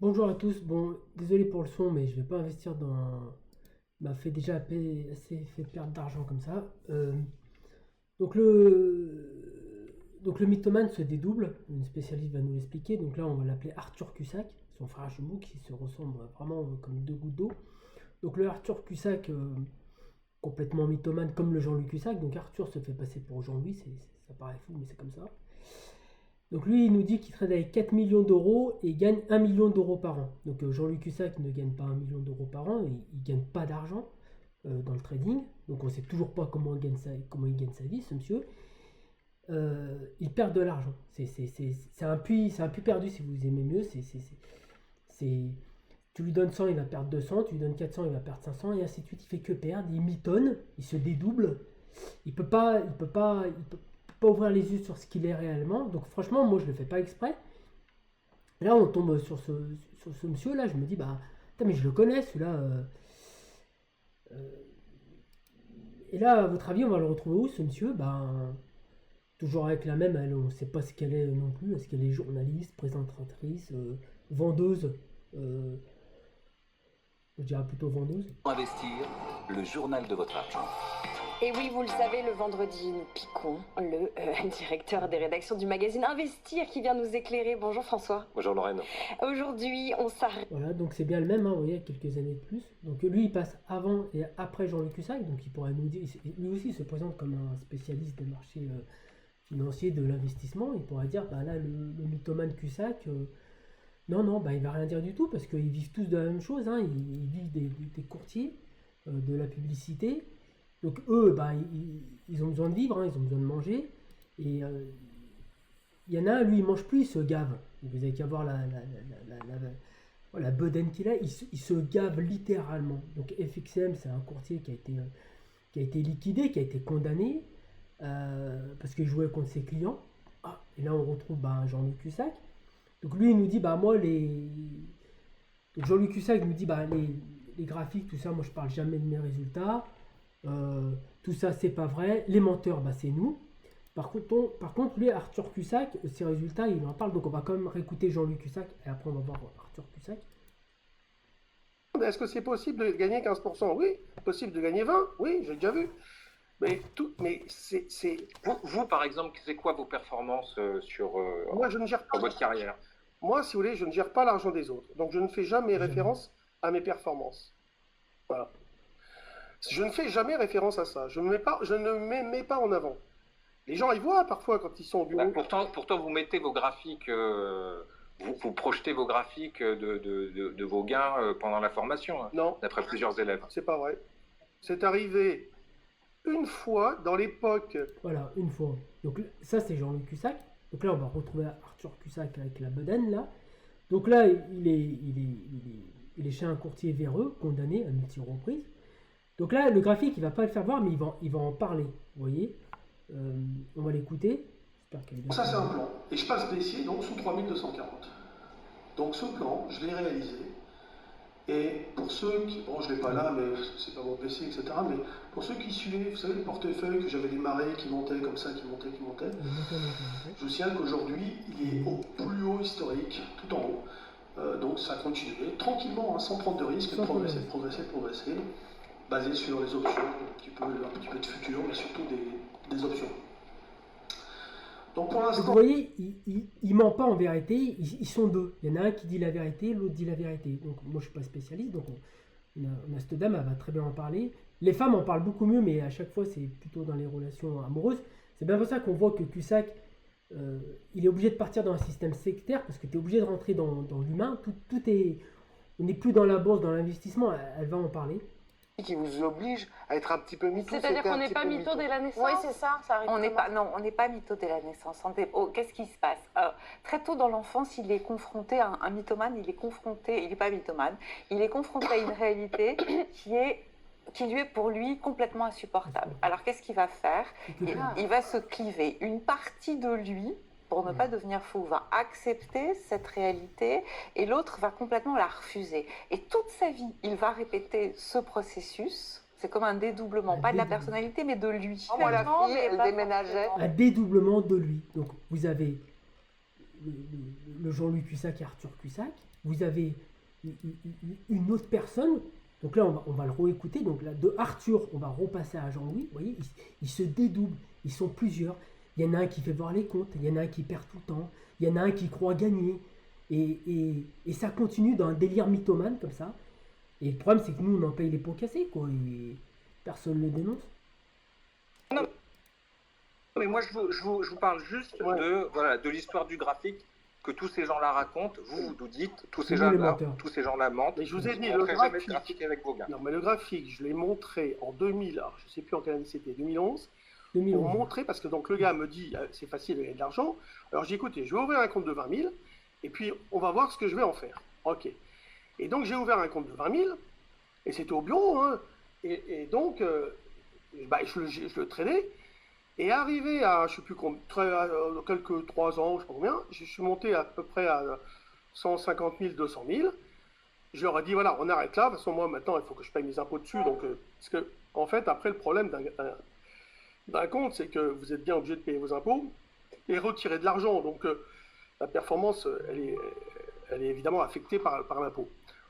Bonjour à tous. Bon, désolé pour le son, mais je vais pas investir dans. M'a fait déjà assez fait perdre d'argent comme ça. Donc le mythomane se dédouble. Une spécialiste va nous l'expliquer. Donc là, on va l'appeler Arthur Cusack, son frère jumeau qui se ressemble vraiment comme deux gouttes d'eau. Donc le Arthur Cusack, complètement mythomane comme le Jean-Luc Cusack. Donc Arthur se fait passer pour Jean-Louis. Ça paraît fou, mais c'est comme ça. Donc lui, il nous dit qu'il trade avec 4 millions d'euros et gagne 1 million d'euros par an. Donc Jean-Luc Cussac ne gagne pas 1 million d'euros par an, il ne gagne pas d'argent dans le trading. Donc on ne sait toujours pas comment il gagne sa vie, ce monsieur. Il perd de l'argent. C'est un puits perdu si vous aimez mieux. Tu lui donnes 100, il va perdre 200, tu lui donnes 400, il va perdre 500, et ainsi de suite. Il fait que perdre, il mitonne, il se dédouble. Il peut pas ouvrir les yeux sur ce qu'il est réellement. Donc franchement, moi je le fais pas exprès. Là, on tombe sur ce monsieur là, je me dis bah, putain, mais je le connais celui-là. Euh, et là, à votre avis, on va le retrouver où ce monsieur? Ben, toujours avec la même, elle, on ne sait pas ce qu'elle est non plus. Est-ce qu'elle est journaliste, présentatrice, vendeuse? euh, je dirais plutôt vendeuse. Investir, le journal de votre argent. Et oui, vous le savez, le vendredi, nous piquons le directeur des rédactions du magazine Investir qui vient nous éclairer. Bonjour François. Bonjour Lorraine. Aujourd'hui, on s'arrête. Voilà, donc c'est bien le même, hein, vous voyez, quelques années de plus. Donc lui, il passe avant et après Jean-Luc Cussac, donc il pourrait nous dire, lui aussi il se présente comme un spécialiste des marchés financiers, de l'investissement. Il pourrait dire, bah là, le mythomane Cussac, non, non, bah il va rien dire du tout, parce qu'ils vivent tous de la même chose, hein, ils vivent des courtiers, de la publicité. Donc eux, bah, ils ont besoin de vivre, hein, ils ont besoin de manger. Et il y en a un, lui, il mange plus, il se gave. Vous avez qu'à voir la bedaine qu'il a, il se gave littéralement. Donc FXM, c'est un courtier qui a été liquidé, qui a été condamné, parce qu'il jouait contre ses clients. Ah, et là, on retrouve bah, Jean-Luc Cussac. Donc lui, il nous dit, bah moi, Donc Jean-Luc Cussac nous dit, bah les graphiques, tout ça, moi, je parle jamais de mes résultats. Tout ça, c'est pas vrai. Les menteurs, bah, c'est nous. Par contre, lui, Arthur Cussac, ses résultats, il en parle. Donc, on va quand même réécouter Jean-Luc Cussac et après, on va voir Arthur Cussac. Est-ce que c'est possible de gagner 15%? Oui. Possible de gagner 20? Oui, j'ai déjà vu. Mais c'est. Vous, par exemple, c'est quoi vos performances Moi, je ne gère pas. sur votre carrière? Moi, si vous voulez, je ne gère pas l'argent des autres. Donc, je ne fais jamais référence à mes performances. Voilà. Je ne fais jamais référence à ça. Je ne me mets pas en avant. Les gens, ils voient parfois quand ils sont au bureau. Pourtant, vous mettez vos graphiques, vous projetez vos graphiques de vos gains pendant la formation, hein, Non, d'après plusieurs élèves. c'est pas vrai. C'est arrivé une fois dans l'époque. Voilà, une fois. Donc, ça, c'est Jean-Luc Cussac. Donc là, on va retrouver Arthur Cussac avec la bedaine, là. Donc là, il est chez un courtier véreux, condamné à multiples reprises. Donc là, le graphique, il va pas le faire voir, mais il va en parler. Vous voyez. On va l'écouter. J'espère qu'elle est bien. Ça, c'est un plan. Et je passe baissier, donc sous 3240. Donc ce plan, je l'ai réalisé. Et pour ceux qui, bon, je ne l'ai pas là, mais c'est pas mon PC, etc. Mais pour ceux qui suivaient, vous savez, le portefeuille que j'avais des marées qui montaient comme ça, qui montaient, je vous signale qu'aujourd'hui, il est au plus haut historique, tout en haut. Donc ça continue tranquillement, hein, sans prendre de risques, progresser, basé sur les options, un petit peu de futur, mais surtout des options. Donc pour Donc l'instant. vous voyez, il ment pas en vérité, ils sont deux. Il y en a un qui dit la vérité, l'autre dit la vérité. Donc moi je suis pas spécialiste, donc on a cette dame, elle va très bien en parler. Les femmes en parlent beaucoup mieux, mais à chaque fois c'est plutôt dans les relations amoureuses. C'est bien pour ça qu'on voit que Cusack, il est obligé de partir dans un système sectaire, parce que tu es obligé de rentrer dans l'humain. Tout est... On n'est plus dans la bourse, dans l'investissement, elle va en parler. Qui vous oblige à être un petit peu mytho. C'est-à-dire qu'on n'est pas mytho dès la naissance. Oui, c'est ça, ça arrive. On n'est pas mytho dès la naissance. Qu'est-ce qui se passe? Très tôt dans l'enfance, il est confronté à un mythomane, il n'est pas mythomane, il est confronté à une réalité qui lui est pour lui complètement insupportable. Alors qu'est-ce qu'il va faire? Il va se cliver. Une partie de lui, pour ne pas devenir fou, va accepter cette réalité et l'autre va complètement la refuser. Et toute sa vie, il va répéter ce processus. C'est comme un dédoublement, pas de la personnalité, mais de lui. Moi, la fille, elle déménageait. Un dédoublement de lui. Donc vous avez le Jean-Louis Cusack et Arthur Cusack. Vous avez une autre personne. Donc là, on va le réécouter. Donc là, de Arthur, on va repasser à Jean-Louis. Vous voyez, ils se dédoublent. Ils sont plusieurs. Il y en a un qui fait voir les comptes. Il y en a un qui perd tout le temps. Il y en a un qui croit gagner. Et ça continue dans un délire mythomane comme ça. Et le problème, c'est que nous, on en paye les pots cassés, quoi. Et personne ne le dénonce. Non, mais moi, je vous parle juste de l'histoire du graphique que tous ces gens-là racontent. Vous nous dites, tous ces gens-là mentent. Mais je vous ai dit, vous le montrez jamais graphique, de graphique avec vos gains. non, mais le graphique, je l'ai montré en 2000, alors je ne sais plus en quelle année c'était, 2011, 2011. pour montrer, parce que donc le gars me dit, c'est facile de gagner de l'argent. Alors j'ai dit, écoutez, je vais ouvrir un compte de 20 000, et puis on va voir ce que je vais en faire. Ok. Et donc j'ai ouvert un compte de 20 000, et c'était au bureau, hein. Et donc, je le traînais. Et arrivé à, je sais plus combien, quelques 3 ans, je sais pas combien, je suis monté à peu près à 150 000, 200 000. Je leur ai dit, voilà, on arrête là, de toute façon, moi, maintenant, il faut que je paye mes impôts dessus. Donc, parce que, en fait, après, le problème d'un compte, c'est que vous êtes bien obligé de payer vos impôts et retirer de l'argent. Donc, la performance, elle est évidemment affectée par l'impôt.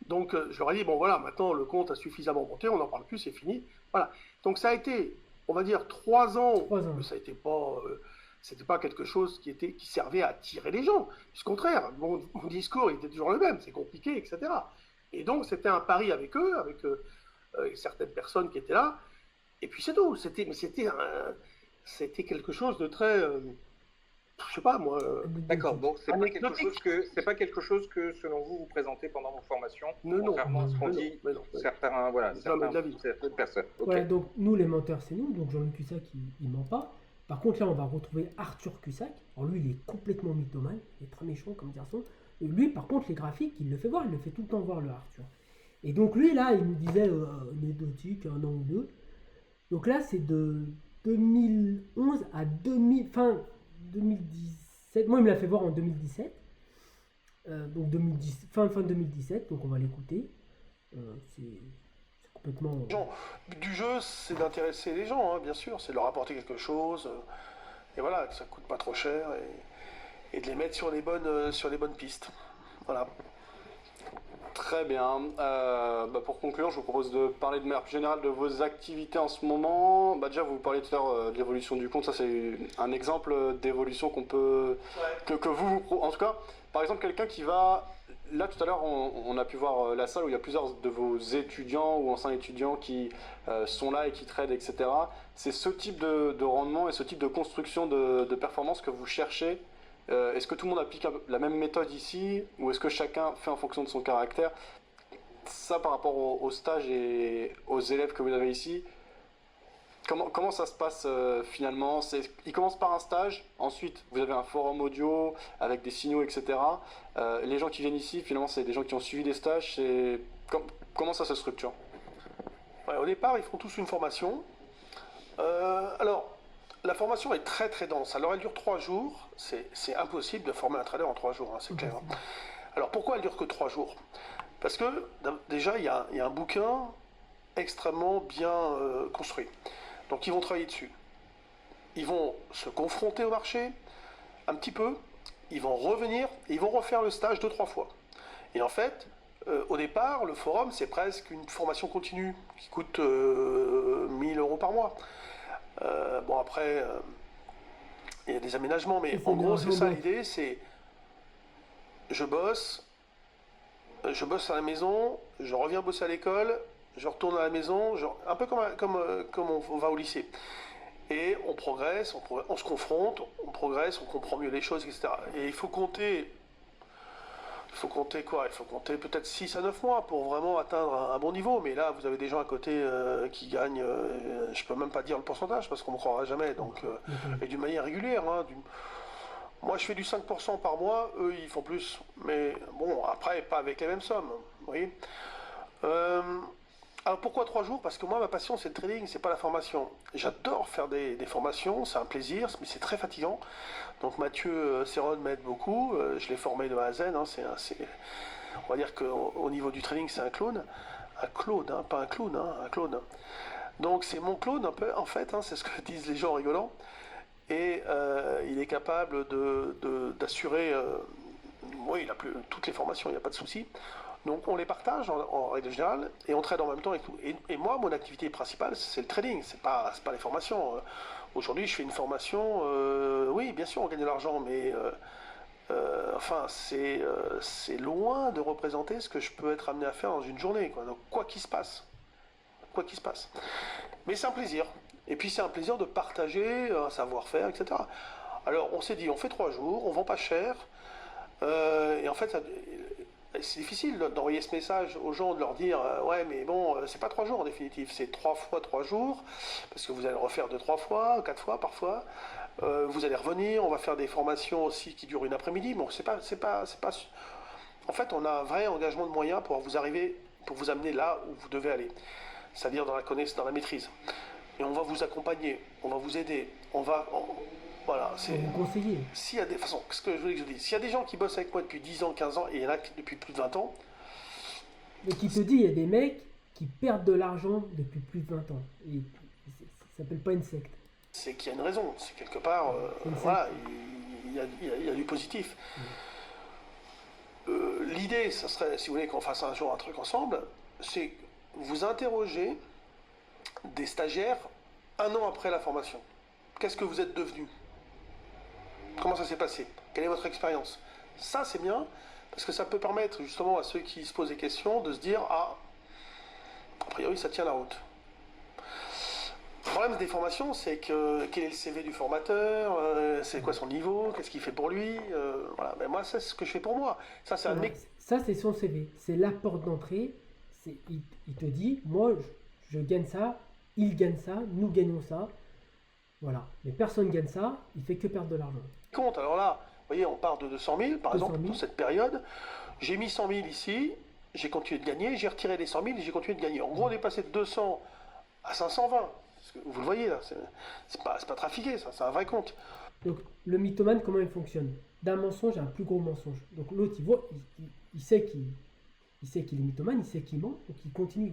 Donc, je leur ai dit, bon, voilà, maintenant, le compte a suffisamment monté, on n'en parle plus, c'est fini. Voilà. Donc, ça a été, on va dire, 3 ans. Mais ça n'était pas, c'était pas quelque chose qui servait à attirer les gens. Au contraire, mon discours était toujours le même, c'est compliqué, etc. Et donc, c'était un pari avec eux, avec certaines personnes qui étaient là. Et puis, c'est tout. C'était quelque chose de très, je sais pas, moi. D'accord, donc c'est pas quelque chose que, selon vous, vous présentez pendant vos formations, contrairement à ce qu'ont dit certaines personnes. Okay. Voilà, donc nous, les menteurs, c'est nous. Donc Jean-Luc Cusack, il ment pas. Par contre, là, on va retrouver Arthur Cusack. Alors lui, il est complètement mythomane, il est très méchant comme garçon. Et lui, par contre, les graphiques, il le fait voir, il le fait tout le temps voir, le Arthur. Et donc lui, là, il nous disait anecdotique, 1 an ou 2. Donc là, c'est de 2011 à fin 2017. Moi, il me l'a fait voir en 2017. Donc fin 2017, donc on va l'écouter. C'est complètement... Le but du jeu, c'est d'intéresser les gens, hein, bien sûr. C'est de leur apporter quelque chose. Et voilà, que ça coûte pas trop cher. Et de les mettre sur les bonnes pistes. Voilà. Très bien. Pour conclure, je vous propose de parler de manière plus générale de vos activités en ce moment. Déjà, vous parliez tout à l'heure de l'évolution du compte. Ça, c'est un exemple d'évolution qu'on peut... Que vous... En tout cas, par exemple, quelqu'un qui va... Là, tout à l'heure, on a pu voir la salle où il y a plusieurs de vos étudiants ou anciens étudiants qui sont là et qui tradent, etc. C'est ce type de rendement et ce type de construction de performance que vous cherchez. Est-ce que tout le monde applique la même méthode ici ou est-ce que chacun fait en fonction de son caractère? Ça, par rapport au stage et aux élèves que vous avez ici, comment ça se passe finalement? Ils commencent par un stage, ensuite vous avez un forum audio avec des signaux, etc. Les gens qui viennent ici, finalement, c'est des gens qui ont suivi des stages. Comment ça se structure? Au départ, ils font tous une formation. Alors, la formation est très très dense. Alors, elle dure 3 jours. C'est impossible de former un trader en 3 jours, hein, c'est clair. Alors, pourquoi elle dure que 3 jours? Parce que, déjà, il y a un bouquin extrêmement bien construit. Donc, ils vont travailler dessus. Ils vont se confronter au marché, un petit peu. Ils vont revenir et ils vont refaire le stage 2-3 fois. Et en fait, au départ, le forum, c'est presque une formation continue qui coûte 1 000 € par mois. Bon, après, il y a des aménagements, mais en gros, c'est ça l'idée, c'est je bosse à la maison, je reviens bosser à l'école, je retourne à la maison, un peu comme on va au lycée. Et on progresse, on se confronte, on progresse, on comprend mieux les choses, etc. Et il faut compter quoi? Il faut compter peut-être 6 à 9 mois pour vraiment atteindre un bon niveau. Mais là, vous avez des gens à côté qui gagnent, je peux même pas dire le pourcentage parce qu'on ne me croira jamais. Donc, et d'une manière régulière. Hein, moi, je fais du 5% par mois, eux, ils font plus. Mais bon, après, pas avec les mêmes sommes. Vous voyez alors pourquoi 3 jours? Parce que moi, ma passion, c'est le trading, c'est pas la formation. J'adore faire des formations, c'est un plaisir, mais c'est très fatigant. Donc Mathieu Serron m'aide beaucoup, je l'ai formé de A à Z. Hein, on va dire qu'au niveau du trading, c'est un clone. Un clone, hein, pas un clown, hein, un clone. Donc c'est mon clone un peu, en fait, hein, c'est ce que disent les gens en rigolant. et il est capable d'assurer, oui, il a toutes les formations, il n'y a pas de souci. Donc on les partage en règle générale et on trade en même temps et tout. Et moi, mon activité principale, c'est le trading, c'est pas les formations. Aujourd'hui, je fais une formation, oui, bien sûr, on gagne de l'argent, mais enfin, c'est loin de représenter ce que je peux être amené à faire dans une journée, quoi. Donc quoi qu'il se passe. Mais c'est un plaisir. Et puis c'est un plaisir de partager un savoir-faire, etc. Alors on s'est dit, on fait 3 jours, on vend pas cher. Et en fait, c'est difficile d'envoyer ce message aux gens, de leur dire ouais, mais bon, c'est pas 3 jours en définitive, c'est 3 fois 3 jours, parce que vous allez le refaire 2-3 fois, 4 fois parfois. Vous allez revenir, on va faire des formations aussi qui durent une après-midi. Bon, c'est pas. En fait, on a un vrai engagement de moyens pour vous amener là où vous devez aller, c'est-à-dire dans la connaissance, dans la maîtrise. Et on va vous accompagner, on va vous aider, voilà, c'est... Vous conseiller. S'il y a des... De toute façon, ce que je voulais que je dise, s'il y a des gens qui bossent avec moi depuis 10 ans, 15 ans, et il y en a depuis plus de 20 ans... Et qui te dit, il y a des mecs qui perdent de l'argent depuis plus de 20 ans. Et ça s'appelle pas une secte. C'est qu'il y a une raison, c'est quelque part... voilà, il y a du positif. L'idée, ça serait, si vous voulez qu'on fasse un jour un truc ensemble, c'est vous interroger des stagiaires 1 an après la formation. Qu'est-ce que vous êtes devenu? Comment ça s'est passé? Quelle est votre expérience? Ça, c'est bien, parce que ça peut permettre justement à ceux qui se posent des questions de se dire « Ah, a priori, ça tient la route ». Le problème des formations, c'est que quel est le CV du formateur, c'est quoi son niveau, qu'est-ce qu'il fait pour lui, voilà. Mais moi, c'est ce que je fais pour moi. Ça, c'est ça, c'est son CV, c'est la porte d'entrée. Il te dit, moi, je gagne ça, il gagne ça, nous gagnons ça. Voilà. Mais personne gagne ça, il fait que perdre de l'argent. Compte, alors là, vous voyez, on part de 200 000, par exemple, pour cette période. J'ai mis 100 000 ici, j'ai continué de gagner, j'ai retiré les 100 000 et j'ai continué de gagner. En gros, on est passé de 200 à 520. Vous le voyez là, c'est pas trafiqué, ça, c'est un vrai compte. Donc, le mythomane, comment il fonctionne? D'un mensonge à un plus gros mensonge. Donc, l'autre, il voit, il sait qu'il est mythomane, il sait qu'il ment, donc il continue,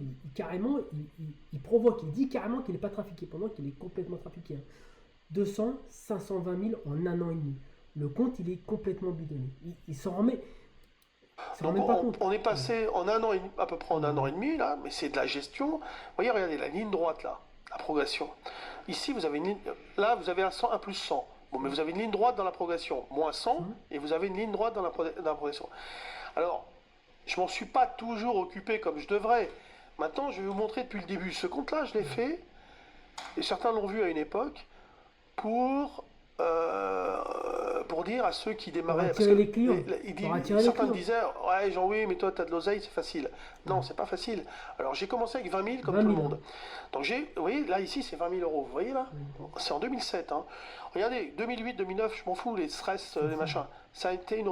il provoque, il dit carrément qu'il n'est pas trafiqué, pendant qu'il est complètement trafiqué. 200, 520 000 en 1 an et demi. Le compte, il est complètement bidonné. Il s'en remet. On est passé en 1 an et demi, à peu près en 1 an et demi, là, mais c'est de la gestion. Vous voyez, regardez la ligne droite, là, la progression. Ici, vous avez une ligne, là, vous avez un plus 100. Bon, mais vous avez une ligne droite dans la progression, moins 100, et vous avez une ligne droite dans la progression. Alors, je m'en suis pas toujours occupé comme je devrais. Maintenant, je vais vous montrer depuis le début. Ce compte-là, je l'ai fait, et certains l'ont vu à une époque, pour dire à ceux qui démarraient... Parce que les clients. Certains me disaient, ouais, Jean-Louis, mais toi, tu as de l'oseille, c'est facile. Non, c'est pas facile. Alors, j'ai commencé avec 20 000 comme 20 000. Tout le monde. Donc, vous voyez, là, ici, c'est 20 000 euros. Vous voyez, là? C'est en 2007. Hein. Regardez, 2008, 2009, je m'en fous, les stress, les machins. Ça a été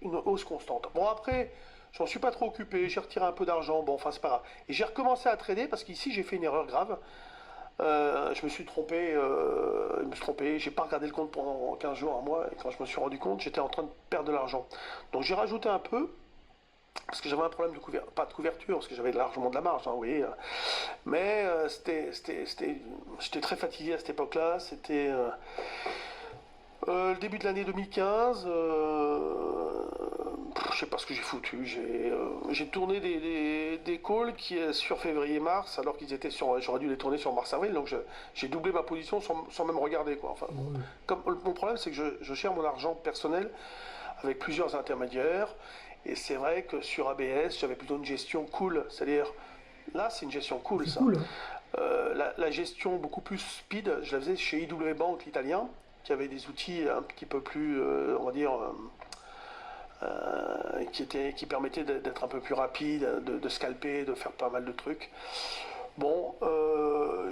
une hausse constante. Bon, après... Je m'en suis pas trop occupé, j'ai retiré un peu d'argent, bon, enfin, c'est pas grave. Et j'ai recommencé à trader parce qu'ici, j'ai fait une erreur grave. Je me suis trompé, j'ai pas regardé le compte pendant 15 jours, un mois, et quand je me suis rendu compte, j'étais en train de perdre de l'argent. Donc j'ai rajouté un peu, parce que j'avais un problème de couverture, pas de couverture, parce que j'avais largement de la marge, hein, vous voyez. Mais j'étais très fatigué à cette époque-là, c'était... le début de l'année 2015, je sais pas ce que j'ai foutu. J'ai tourné des calls sur février-mars, alors qu'ils étaient j'aurais dû les tourner sur mars-avril, donc j'ai doublé ma position sans même regarder, quoi. Enfin, mon problème, c'est que je gère mon argent personnel avec plusieurs intermédiaires, et c'est vrai que sur ABS, j'avais plutôt une gestion cool, c'est-à-dire, là, c'est une gestion cool, ça. Cool, hein. La gestion beaucoup plus speed, je la faisais chez IW Bank, l'italien, qui avait des outils un petit peu plus, on va dire, qui permettaient d'être un peu plus rapide, de scalper, de faire pas mal de trucs. Bon,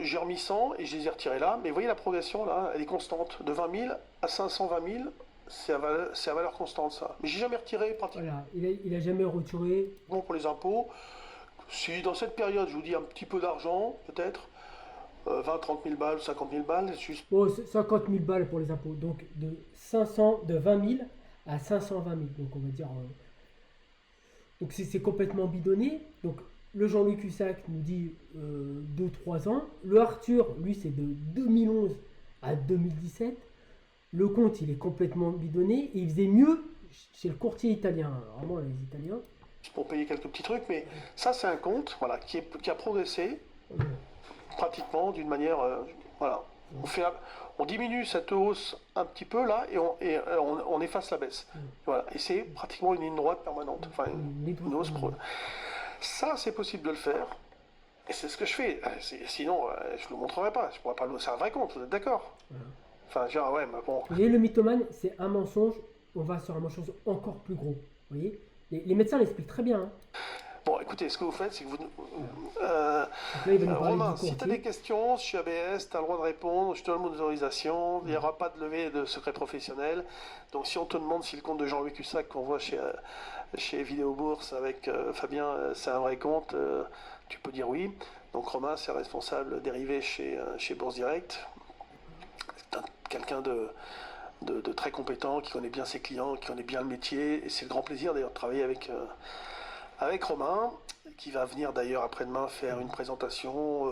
j'ai remis 100 et je les ai retirés là, mais vous voyez la progression là, elle est constante, de 20 000 à 520 000, c'est à valeur constante ça. Mais j'ai jamais retiré pratiquement. Voilà, il a jamais retiré. Bon, pour les impôts, si dans cette période je vous dis un petit peu d'argent, peut-être, 20, 30 000 balles, 50 000 balles, c'est juste... Oh, 50 000 balles pour les impôts, donc de 20 000 à 520 000, donc on va dire... Donc c'est complètement bidonné, donc le Jean-Louis Cussac nous dit 2-3 ans, le Arthur, lui, c'est de 2011 à 2017, le compte, il est complètement bidonné, et il faisait mieux chez le courtier italien. Vraiment, les Italiens. Pour payer quelques petits trucs, mais ça, c'est un compte voilà, qui a progressé pratiquement d'une manière... voilà. On diminue cette hausse un petit peu là et on efface la baisse. Voilà. Et c'est pratiquement une ligne droite permanente. Enfin, une hausse pro. Ça, c'est possible de le faire. Et c'est ce que je fais. Sinon, je ne le montrerai pas. Je pourrais pas le... C'est un vrai compte, vous êtes d'accord? Enfin, genre, ouais, mais bon. Vous voyez, le mythomane, c'est un mensonge. On va sur un mensonge encore plus gros. Vous voyez, les médecins l'expliquent très bien. Hein. Bon, écoutez, ce que vous faites, c'est que vous... Là, Romain, si tu as des questions, je suis ABS, tu as le droit de répondre, je te donne mon autorisation, il n'y aura pas de levée de secret professionnel. Donc si on te demande si le compte de Jean-Louis Cussac qu'on voit chez Vidéo Bourse avec Fabien, c'est un vrai compte, tu peux dire oui. Donc Romain, c'est responsable dérivé chez Bourse Direct. C'est quelqu'un de très compétent, qui connaît bien ses clients, qui connaît bien le métier, et c'est le grand plaisir d'ailleurs de travailler avec Romain, qui va venir d'ailleurs après-demain faire une présentation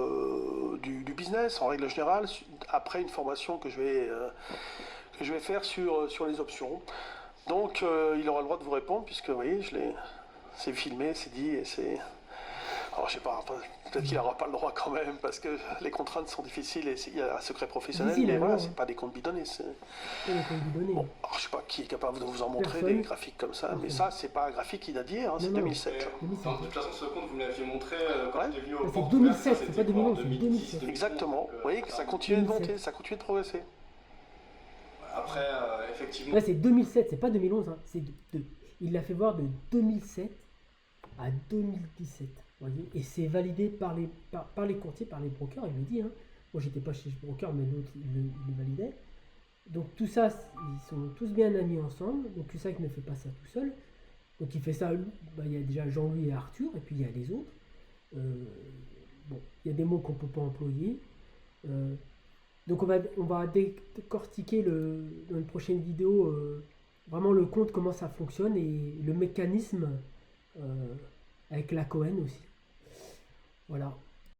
du business en règle générale, après une formation que je vais faire sur les options. Donc il aura le droit de vous répondre, puisque vous voyez, c'est filmé, c'est dit, et c'est... Alors je sais pas, peut-être qu'il n'aura pas le droit quand même, parce que les contraintes sont difficiles et il y a un secret professionnel, mais voilà, c'est pas des comptes bidonnés. Bon, alors je sais pas qui est capable de vous en montrer des graphiques comme ça, mais ça, c'est pas un graphique qui date d'hier, c'est 2007. De toute façon, ce compte, vous me l'aviez montré quand j'étais venu au C'est 2007, c'est pas 2011, c'est 2007. Exactement, vous voyez que ça continue de monter, ça continue de progresser. Après, effectivement... Là, c'est 2007, c'est pas 2011, hein. Il l'a fait voir de 2007 à 2017. Voyez, et c'est validé par les courtiers, par les brokers, il me dit. Hein. Moi, j'étais pas chez le broker, mais l'autre, il le validait. Donc, tout ça, ils sont tous bien amis ensemble. Donc, Cussac ne fait pas ça tout seul. Donc, il fait ça, il y a déjà Jean-Louis et Arthur, et puis il y a les autres. Bon, il y a des mots qu'on peut pas employer. Donc, on va décortiquer dans une prochaine vidéo vraiment le compte, comment ça fonctionne, et le mécanisme avec la Cohen aussi. Voilà.